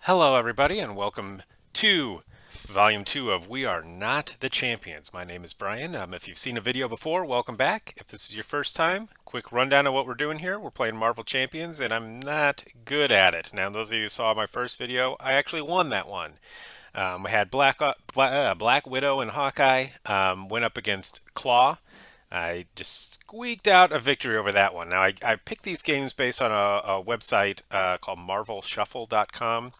Hello, everybody, and welcome to Volume 2 of We Are Not the Champions. My name is Brian. If you've seen a video before, welcome back. If this is your first time, quick rundown of what we're doing here. We're playing Marvel Champions, and I'm not good at it. Now, those of you who saw my first video, I actually won that one. We had Black Widow and Hawkeye went up against Claw. I just squeaked out a victory over that one. Now, I picked these games based on a website called marvelshuffle.com.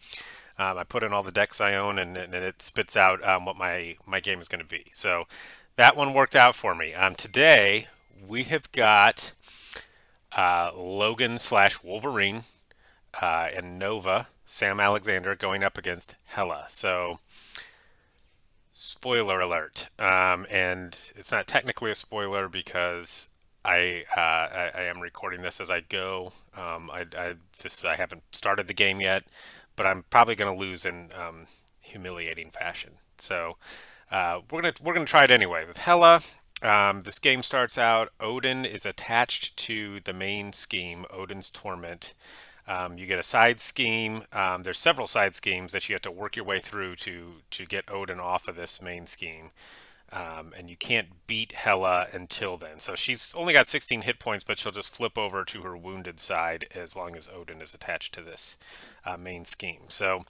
I put in all the decks I own, and it spits out what my game is going to be. So that one worked out for me. Today, we have got Logan slash Wolverine and Nova, Sam Alexander, going up against Hela. So spoiler alert. And it's not technically a spoiler because I am recording this as I go. I haven't started the game yet, but I'm probably going to lose in humiliating fashion. So we're gonna try it anyway with Hela. This game starts out. Odin is attached to the main scheme, Odin's Torment. You get a side scheme. There's several side schemes that you have to work your way through to get Odin off of this main scheme. And you can't beat Hela until then. So she's only got 16 hit points, but she'll just flip over to her wounded side as long as Odin is attached to this main scheme. So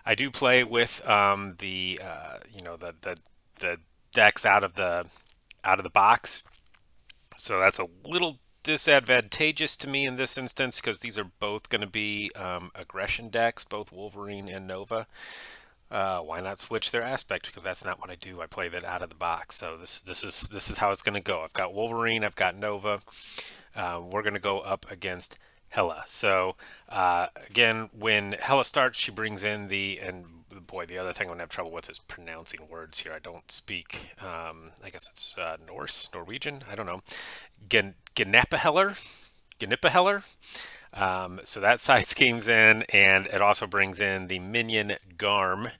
I do play with the decks out of the box. So that's a little disadvantageous to me in this instance because these are both going to be aggression decks, both Wolverine and Nova. Why not switch their aspect? Because that's not what I do. I play that out of the box. So this is how it's going to go. I've got Wolverine. I've got Nova. We're going to go up against Hela. So again, when Hela starts, she brings in and boy, the other thing I'm gonna have trouble with is pronouncing words here. I don't speak. I guess it's Norwegian. I don't know. Gnepaheller. Gnipaheller. So that side schemes in, and it also brings in the minion Garm,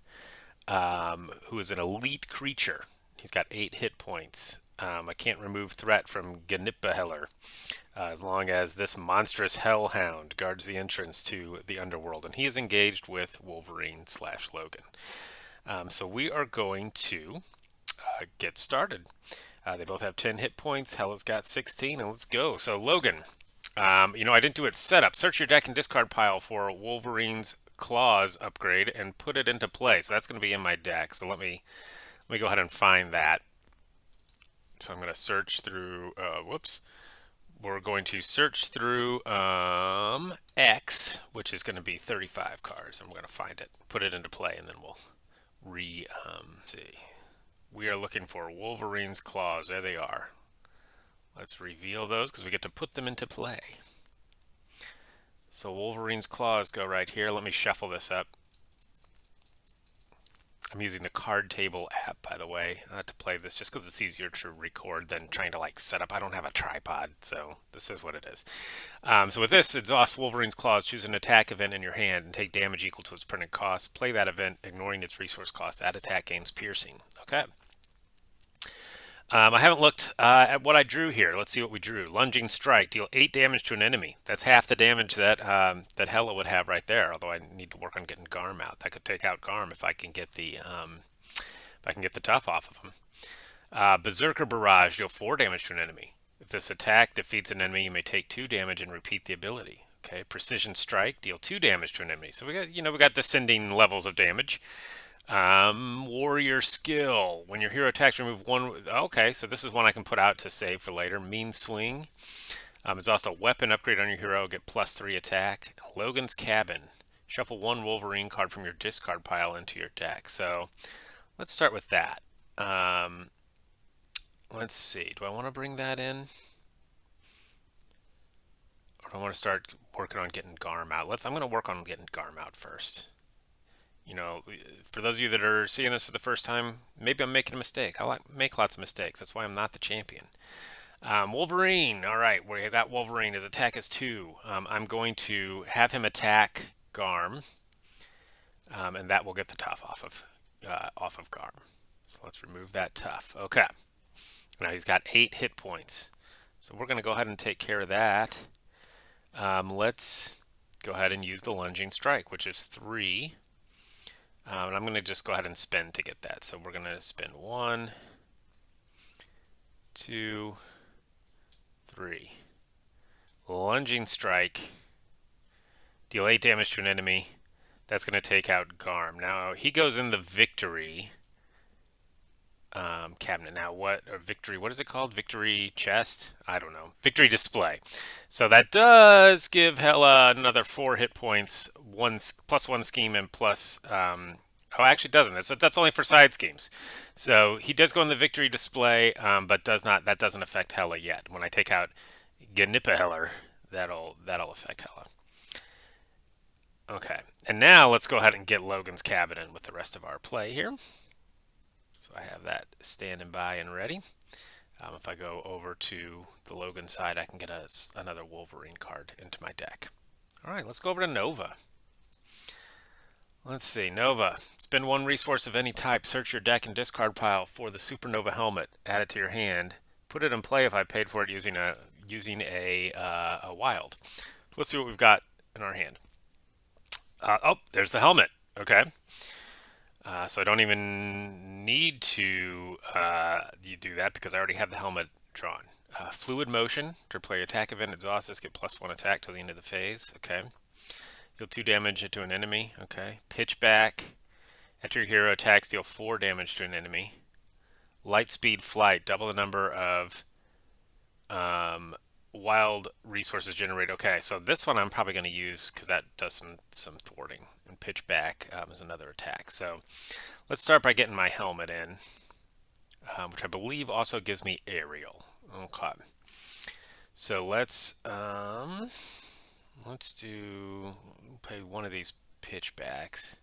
who is an elite creature. He's got 8 hit points. I can't remove threat from Gnipaheller as long as this monstrous hellhound guards the entrance to the underworld, and he is engaged with Wolverine slash Logan. So we are going to get started. They both have 10 hit points. Hela's got 16, and let's go. So Logan, I didn't do it setup. Search your deck and discard pile for Wolverine's Claws upgrade and put it into play. So that's going to be in my deck. So let me go ahead and find that. So I'm going to search through. We're going to search through X, which is going to be 35 cards. I'm going to find it, put it into play, and then we'll see. We are looking for Wolverine's Claws. There they are. Let's reveal those because we get to put them into play. So Wolverine's Claws go right here. Let me shuffle this up. I'm using the card table app, by the way, to play this just because it's easier to record than trying to set up. I don't have a tripod, so this is what it is. So with this, exhaust Wolverine's Claws. Choose an attack event in your hand and take damage equal to its printed cost. Play that event, ignoring its resource cost. That attack gains piercing. Okay. I haven't looked at what I drew here. Let's see what we drew. Lunging Strike. Deal 8 damage to an enemy. That's half the damage that Hela would have right there. Although I need to work on getting Garm out. That could take out Garm if I can get the tough off of him. Berserker Barrage. Deal 4 damage to an enemy. If this attack defeats an enemy, you may take 2 damage and repeat the ability. Okay. Precision Strike. Deal 2 damage to an enemy. So we got descending levels of damage. Warrior Skill. When your hero attacks, remove 1. Okay, so this is one I can put out to save for later. Mean Swing. Exhaust a weapon upgrade on your hero. Get +3 attack. Logan's Cabin. Shuffle 1 Wolverine card from your discard pile into your deck. So let's start with that. Let's see. Do I want to bring that in? Or do I want to start working on getting Garm out? I'm going to work on getting Garm out first. For those of you that are seeing this for the first time, maybe I'm making a mistake. I make lots of mistakes. That's why I'm not the champion. Wolverine. All right, we have got Wolverine. His attack is 2. I'm going to have him attack Garm, and that will get the tough off of Garm. So let's remove that tough. Okay. Now he's got 8 hit points. So we're going to go ahead and take care of that. Let's go ahead and use the Lunging Strike, which is 3. And I'm going to just go ahead and spin to get that. So we're going to spin 1, 2, 3. Lunging strike. Deal 8 damage to an enemy. That's going to take out Garm. Now, he goes in the victory cabinet. Now, what is it called? Victory chest? I don't know. Victory display. So that does give Hela another 4 hit points, plus 1 scheme, and plus. Oh, actually, it doesn't. That's only for side schemes. So he does go in the victory display, but that doesn't affect Hela yet. When I take out Heller, that'll affect Hela. Okay, and now let's go ahead and get Logan's cabinet with the rest of our play here. So I have that standing by and ready. If I go over to the Logan side, I can get another Wolverine card into my deck. All right, let's go over to Nova. Let's see, Nova. Spend 1 resource of any type. Search your deck and discard pile for the Supernova helmet. Add it to your hand. Put it in play if I paid for it using a wild. Let's see what we've got in our hand. Oh, there's the helmet. Okay. So I don't even need to you do that because I already have the helmet drawn. Fluid motion. To play attack event, exhaust this, get +1 attack till the end of the phase. Okay. Deal 2 damage to an enemy. Okay. Pitch back. After your hero attacks, deal 4 damage to an enemy. Light speed flight. Double the number of wild resources generated. Okay, so this one I'm probably going to use because that does some thwarting. And pitch back is another attack. So let's start by getting my helmet in, which I believe also gives me aerial. Okay. So let's play one of these pitchbacks,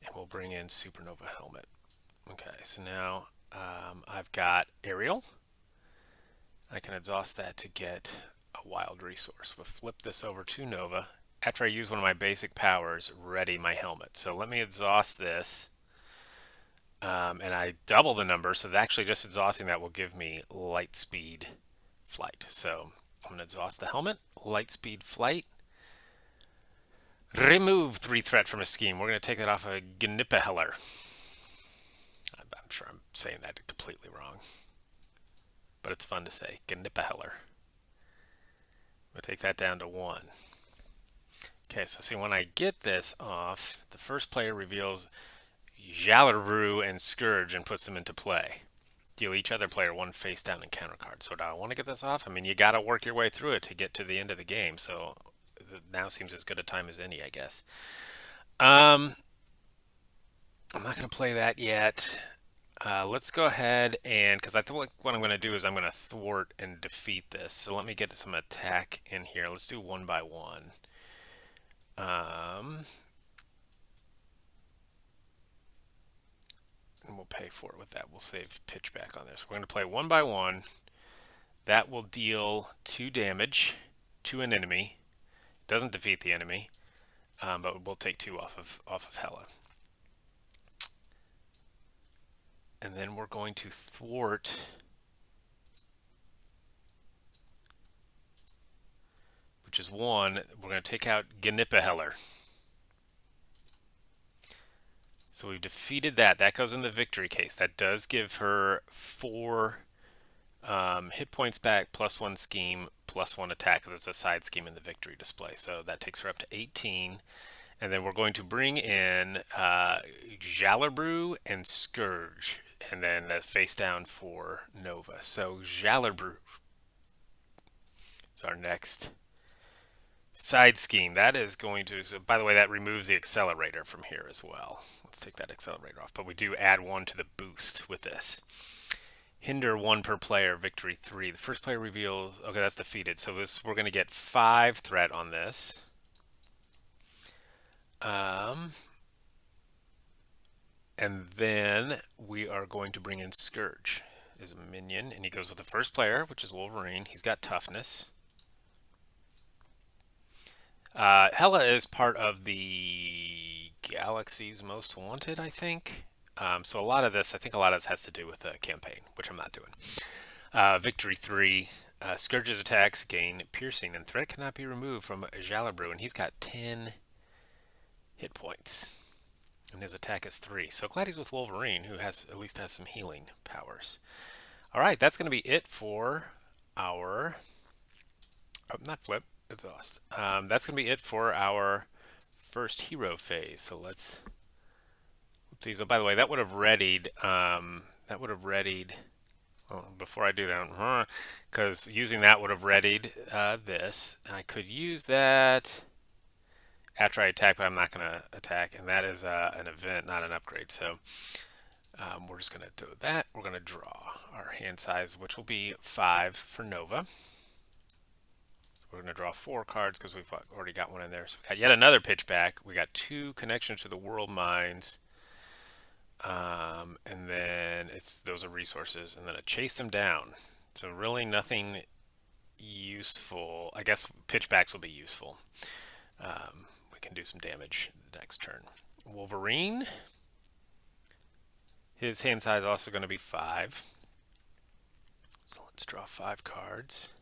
and we'll bring in Supernova helmet. Okay, so now I've got aerial. I can exhaust that to get a wild resource. We'll flip this over to Nova. After I use one of my basic powers, ready my helmet. So let me exhaust this. And I double the number, so actually just exhausting that will give me light speed flight. So I'm going to exhaust the helmet, light speed flight. Remove 3 threat from a scheme. We're going to take that off of Heller. I'm sure I'm saying that completely wrong, but it's fun to say. Heller. We'll take that down to 1. Okay, so see, when I get this off, the first player reveals Jallerbrew and Scourge and puts them into play. Deal each other player 1 face down encounter card. So do I want to get this off? I mean, you got to work your way through it to get to the end of the game. So now seems as good a time as any, I guess. I'm not going to play that yet. Let's go ahead and, because I think what I'm going to do is I'm going to thwart and defeat this. So let me get some attack in here. Let's do 1 by 1. And we'll pay for it with that. We'll save pitch back on this. We're going to play 1 by 1. That will deal 2 damage to an enemy. Doesn't defeat the enemy, but we'll take 2 off of Hela. And then we're going to thwart, which is 1. We're going to take out Heller. So we've defeated that. That goes in the victory case. That does give her 4 hit points back, +1 scheme, +1 attack, because it's a side scheme in the victory display. So that takes her up to 18. And then we're going to bring in Jallerbrew and Scourge. And then the face down for Nova. So Jallerbrew is our next side scheme. That is going to, so by the way, that removes the accelerator from here as well. Let's take that accelerator off. But we do add 1 to the boost with this. Hinder 1 per player, victory 3. The first player reveals, okay, that's defeated. So we're going to get 5 threat on this. And then we are going to bring in Scourge as a minion, and he goes with the first player, which is Wolverine. He's got toughness. Hela is part of the Galaxy's Most Wanted, I think. So a lot of this has to do with the campaign, which I'm not doing. Victory 3. Scourge's attacks gain piercing, and threat cannot be removed from Jallerbrew, and he's got 10 hit points. And his attack is 3. So glad he's with Wolverine, who has at least has some healing powers. All right, that's going to be it for our... Oh, not flip, exhaust. That's going to be it for our first hero phase. So let's... These. Oh, by the way, that would have readied... that would have readied... Well, before I do that, because using that would have readied this. I could use that after I attack, but I'm not going to attack, and that is an event, not an upgrade. So we're just going to do that. We're going to draw our hand size, which will be 5 for Nova. We're going to draw 4 cards because we've already got one in there. So we got yet another pitch back. We got 2 connections to the world mines. And then those are resources, and then a chase them down. So really nothing useful. I guess pitchbacks will be useful. We can do some damage the next turn. Wolverine. His hand size is also going to be 5. So let's draw 5 cards.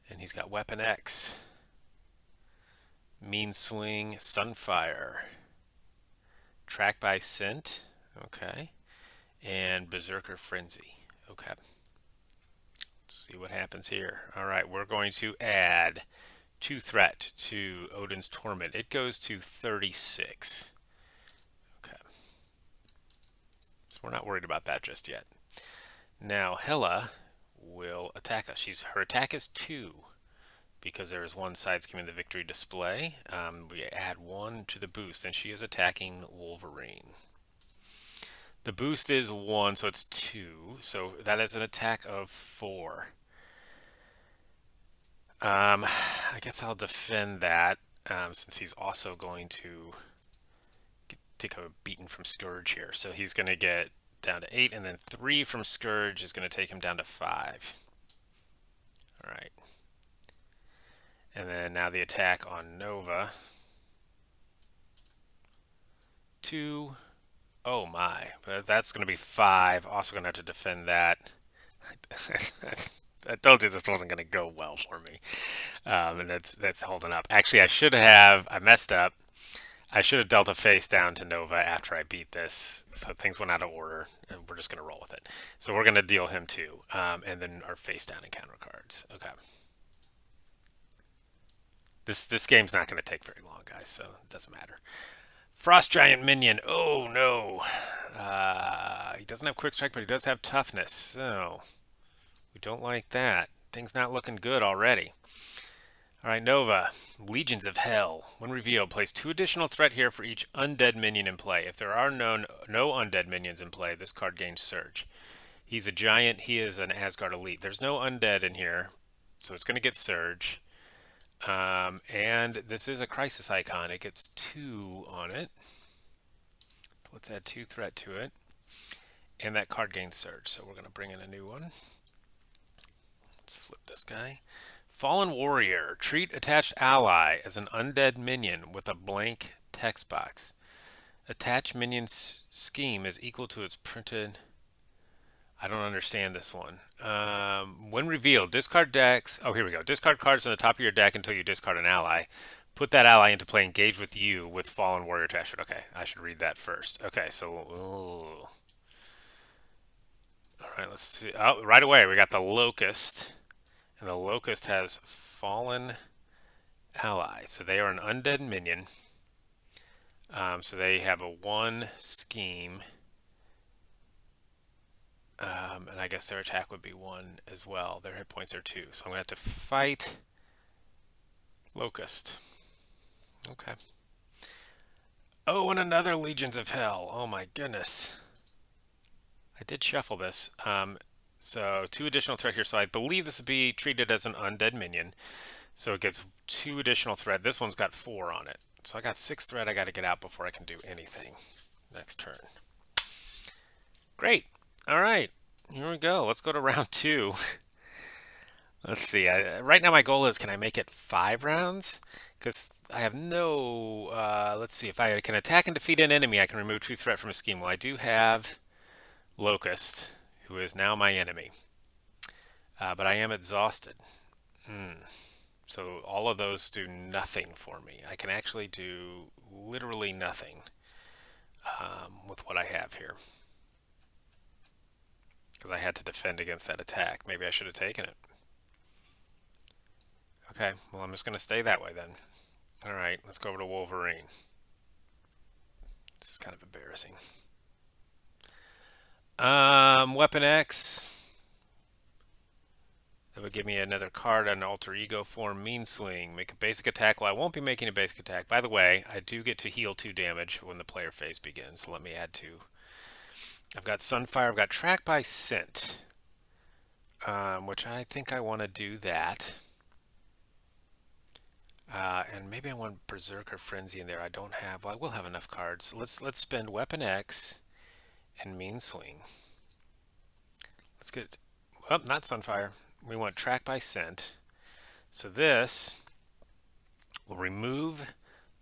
And he's got Weapon X. Mean Swing, Sunfire. Track by Scent. Okay. And Berserker Frenzy. Okay. Let's see what happens here. Alright, we're going to add 2 threat to Odin's Torment. It goes to 36. Okay. So we're not worried about that just yet. Now Hela will attack us. Her attack is 2 because there is one side scheme in the victory display. We add 1 to the boost, and she is attacking Wolverine. The boost is 1, so it's 2. So that is an attack of 4. I guess I'll defend that since he's also going to take a beating from Scourge here. So he's going to get down to 8, and then 3 from Scourge is going to take him down to 5. All right. And then now the attack on Nova. 2. Oh my. But that's going to be 5. Also going to have to defend that. I told you this wasn't going to go well for me. And that's holding up. Actually, I messed up. I should have dealt a face down to Nova after I beat this. So things went out of order, and we're just going to roll with it. So we're going to deal him 2. And then our face down encounter cards. Okay. This game's not going to take very long, guys, so it doesn't matter. Frost Giant Minion. Oh, no. He doesn't have Quick Strike, but he does have Toughness. So we don't like that. Things not looking good already. All right, Nova. Legions of Hell. When revealed, place 2 additional threat here for each undead minion in play. If there are no undead minions in play, this card gains Surge. He's a giant. He is an Asgard Elite. There's no undead in here, so it's going to get Surge. And this is a crisis icon. It gets 2 on it. So let's add 2 threat to it. And that card gains Surge. So we're going to bring in a new one. Let's flip this guy. Fallen Warrior. Treat attached ally as an undead minion with a blank text box. Attached minion's scheme is equal to its printed... I don't understand this one. When revealed, discard decks. Oh, here we go. Discard cards on the top of your deck until you discard an ally. Put that ally into play. Engage with you with Fallen Warrior attached. Okay, I should read that first. Okay, so. Ooh. All right, let's see. Oh, right away, we got the Locust. And the Locust has Fallen Ally. So they are an undead minion. So they have a 1 scheme. And I guess their attack would be 1 as well. Their hit points are 2. So I'm going to have to fight Locust. Okay. Oh, and another Legions of Hell. Oh my goodness. I did shuffle this. So 2 additional threat here. So I believe this would be treated as an undead minion. So it gets 2 additional threat. This one's got 4 on it. So I got 6 threat I got to get out before I can do anything next turn. Great. All right, here we go. Let's go to round 2. Let's see. Right now my goal is, can I make it 5 rounds? Because I have no... let's see. If I can attack and defeat an enemy, I can remove 2 threat from a scheme. Well, I do have Locust, who is now my enemy. But I am exhausted. So all of those do nothing for me. I can actually do literally nothing with what I have here. Because I had to defend against that attack. Maybe I should have taken it. Okay, well, I'm just going to stay that way then. Alright, let's go over to Wolverine. This is kind of embarrassing. Weapon X. That would give me another card on alter ego form. Mean Swing. Make a basic attack. Well, I won't be making a basic attack. By the way, I do get to heal 2 damage when the player phase begins. So let me add 2. I've got Sunfire. I've got Track by Scent. Which I think I want to do that. And maybe I want Berserker Frenzy in there. I don't have. Well, I will have enough cards. Let's spend Weapon X and Mean Swing. Let's get. Oh, not Sunfire. We want Track by Scent. So this will remove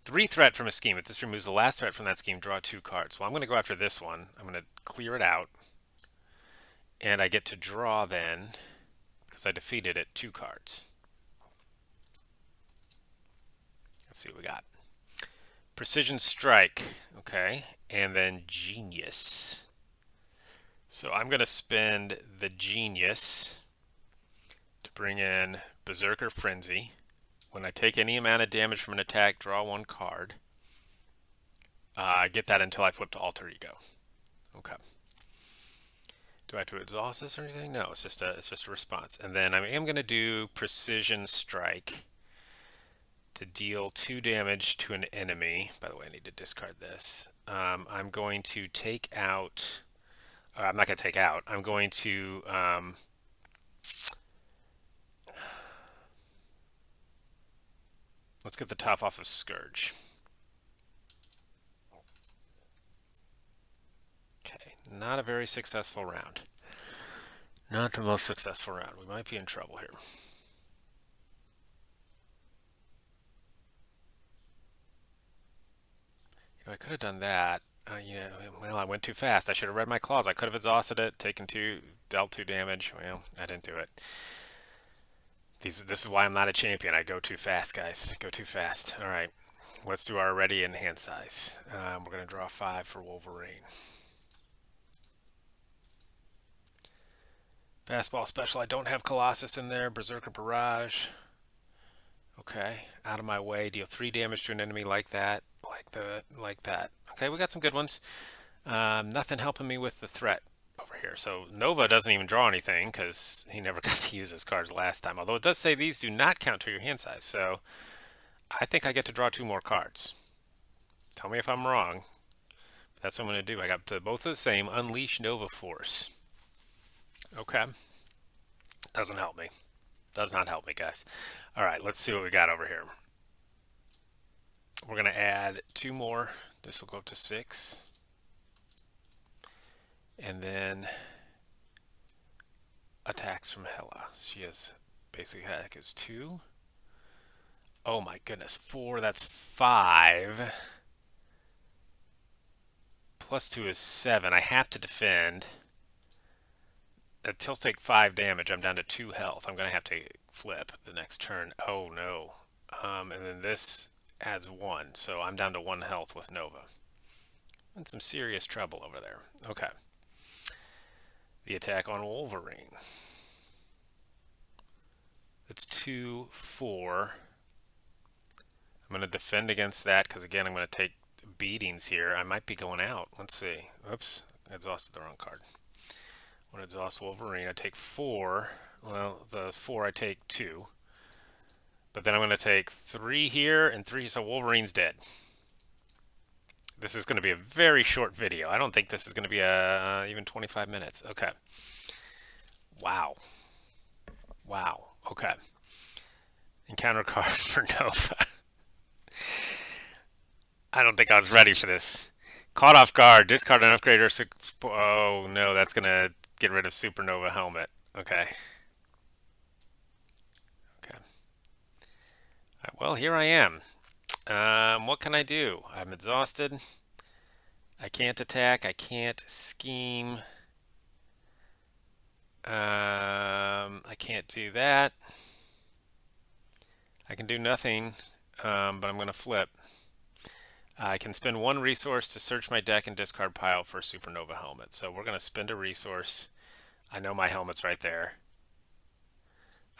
3 threat from a scheme. If this removes the last threat from that scheme, draw 2 cards. Well, I'm going to go after this one. I'm going to clear it out. And I get to draw then, because I defeated it, 2 cards. Let's see what we got. Precision Strike. Okay. And then Genius. So I'm going to spend the Genius to bring in Berserker Frenzy. When I take any amount of damage from an attack, draw 1 card. I get that until I flip to Alter Ego. Okay. Do I have to exhaust this or anything? No, it's just a response. And then I am going to do Precision Strike to deal 2 damage to an enemy. By the way, I need to discard this. I'm going to take out. I'm not going to take out. I'm going to. Let's get the top off of Scourge. Okay, not a very successful round. Not the most successful round. We might be in trouble here. You know, I could have done that. Yeah, well, I went too fast. I should have read my clause. I could have exhausted it, taken 2, dealt 2 damage. Well, I didn't do it. This is why I'm not a champion. I go too fast, guys. Go too fast. All right, let's do our ready and hand size. We're going to draw 5 for Wolverine. Fastball special. I don't have Colossus in there. Berserker Barrage. Okay, out of my way. Deal 3 damage to an enemy like that. Like that. Okay, we got some good ones. Nothing helping me with the threat over here. So Nova doesn't even draw anything because he never got to use his cards last time. Although it does say these do not count to your hand size. So I think I get to draw 2 more cards. Tell me if I'm wrong. That's what I'm going to do. I got both of the same. Unleash Nova Force. Okay. Doesn't help me. Does not help me, guys. All right, let's see what we got over here. We're going to add 2 more. This will go up to 6. And then attacks from Hela. She has basic attack is 2. Oh my goodness, 4, that's 5. Plus 2 is 7. I have to defend. Until take 5 damage, I'm down to 2 health. I'm going to have to flip the next turn. Oh no. And then this adds 1, so I'm down to 1 health with Nova. In some serious trouble over there. Okay. The attack on Wolverine. It's 2, 4. I'm going to defend against that because, again, I'm going to take beatings here. I might be going out. Let's see. Oops. I exhausted the wrong card. When I exhaust Wolverine, I take 4. Well, the 4 I take 2. But then I'm going to take 3 here and 3, so Wolverine's dead. This is going to be a very short video. I don't think this is going to be even 25 minutes. Okay. Wow. Wow. Okay. Encounter card for Nova. I don't think I was ready for this. Caught off guard. Discard an upgrade or... Oh, no. That's going to get rid of Supernova Helmet. Okay. Okay. All right, well, here I am. What can I do? I'm exhausted. I can't attack. I can't scheme. I can't do that. I can do nothing, but I'm going to flip. I can spend one resource to search my deck and discard pile for a supernova helmet. So we're going to spend a resource. I know my helmet's right there.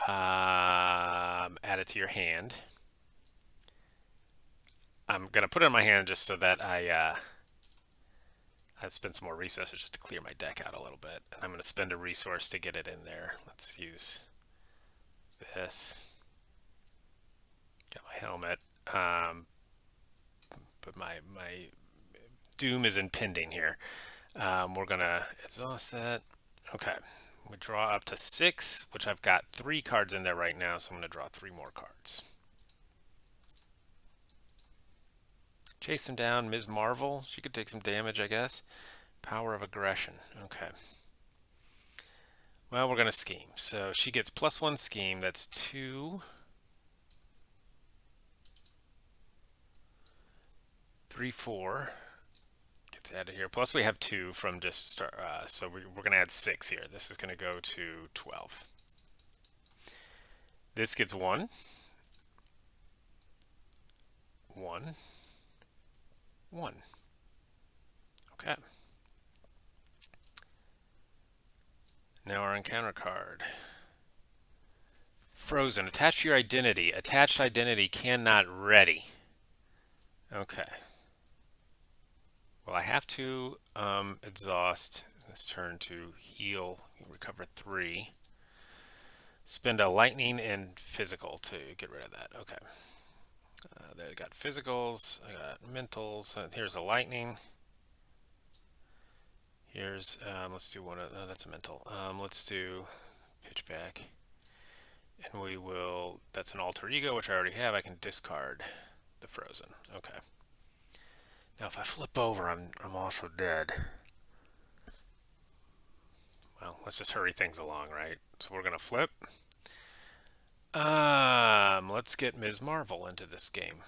Add it to your hand. I'm going to put it in my hand just so that I spend some more resources just to clear my deck out a little bit. And I'm going to spend a resource to get it in there. Let's use this. Got my helmet. But my doom is impending here. We're going to exhaust that. Okay. We draw up to 6, which I've got 3 cards in there right now, so I'm going to draw 3 more cards. Chase him down, Ms. Marvel. She could take some damage, I guess. Power of aggression. Okay. Well, we're going to scheme. So she gets +1 scheme. That's 2. 3, 4. Gets added here. Plus we have 2 from just start. So we're going to add 6 here. This is going to go to 12. This gets 1. 1. 1. Okay. Now our encounter card. Frozen. Attach to your identity. Attached identity cannot ready. Okay. Well, I have to exhaust this turn to heal, recover 3. Spend a lightning and physical to get rid of that. Okay. There I got physicals, I got mentals. Here's a lightning. Here's, let's do one of, that's a mental. Let's do pitchback. And we will, that's an alter ego, which I already have. I can discard the frozen. Okay. Now if I flip over, I'm also dead. Well, let's just hurry things along, right? So we're going to flip. Let's get Ms. Marvel into this game.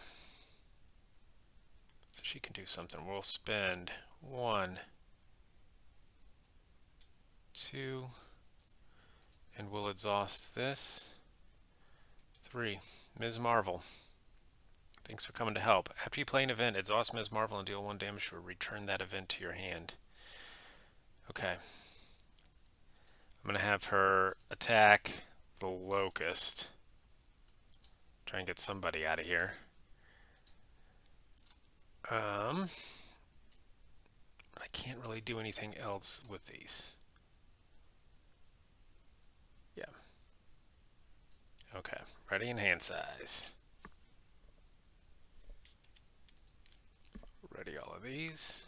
So she can do something. We'll spend 1, 2, and we'll exhaust this. 3. Ms. Marvel. Thanks for coming to help. After you play an event, exhaust Ms. Marvel and deal 1 damage or return that event to your hand. Okay. I'm going to have her attack the Locust. Try and get somebody out of here. I can't really do anything else with these. Yeah. Okay. Ready in hand size. Ready all of these.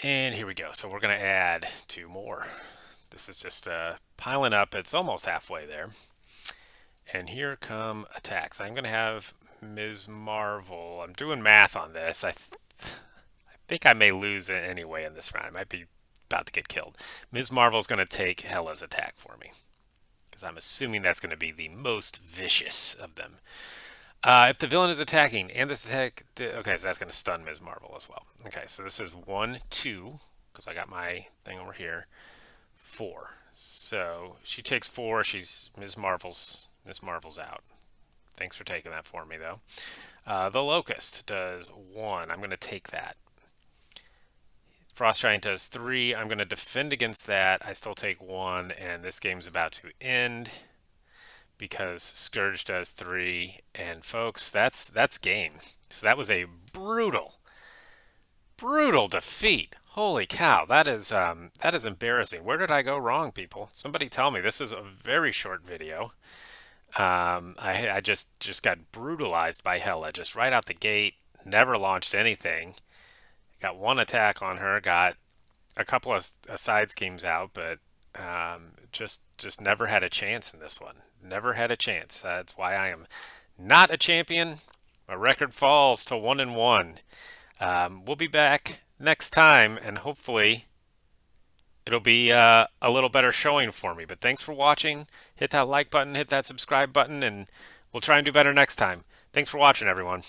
And here we go. So we're going to add 2 more. This is just piling up. It's almost halfway there. And here come attacks. I'm going to have Ms. Marvel. I'm doing math on this. I think I may lose it anyway in this round. I might be about to get killed. Ms. Marvel is going to take Hela's attack for me, because I'm assuming that's going to be the most vicious of them. If the villain is attacking and this attack, okay, so that's going to stun Ms. Marvel as well. Okay, so this is 1, 2, because I got my thing over here. 4. So she takes 4. She's Ms. Marvel's out. Thanks for taking that for me, though. The Locust does 1. I'm going to take that. Frost Giant does 3. I'm going to defend against that. I still take 1, and this game's about to end because Scourge does 3. And folks, that's game. So that was a brutal defeat. Holy cow, that is embarrassing. Where did I go wrong, people? Somebody tell me. This is a very short video. I just got brutalized by Hela just right out the gate. Never launched anything. Got 1 attack on her. Got a couple of side schemes out, but just never had a chance in this one. Never had a chance. That's why I am not a champion. My record falls to 1-1. We'll be back next time, and hopefully it'll be a little better showing for me. But thanks for watching. Hit that like button, hit that subscribe button, and we'll try and do better next time. Thanks for watching, everyone.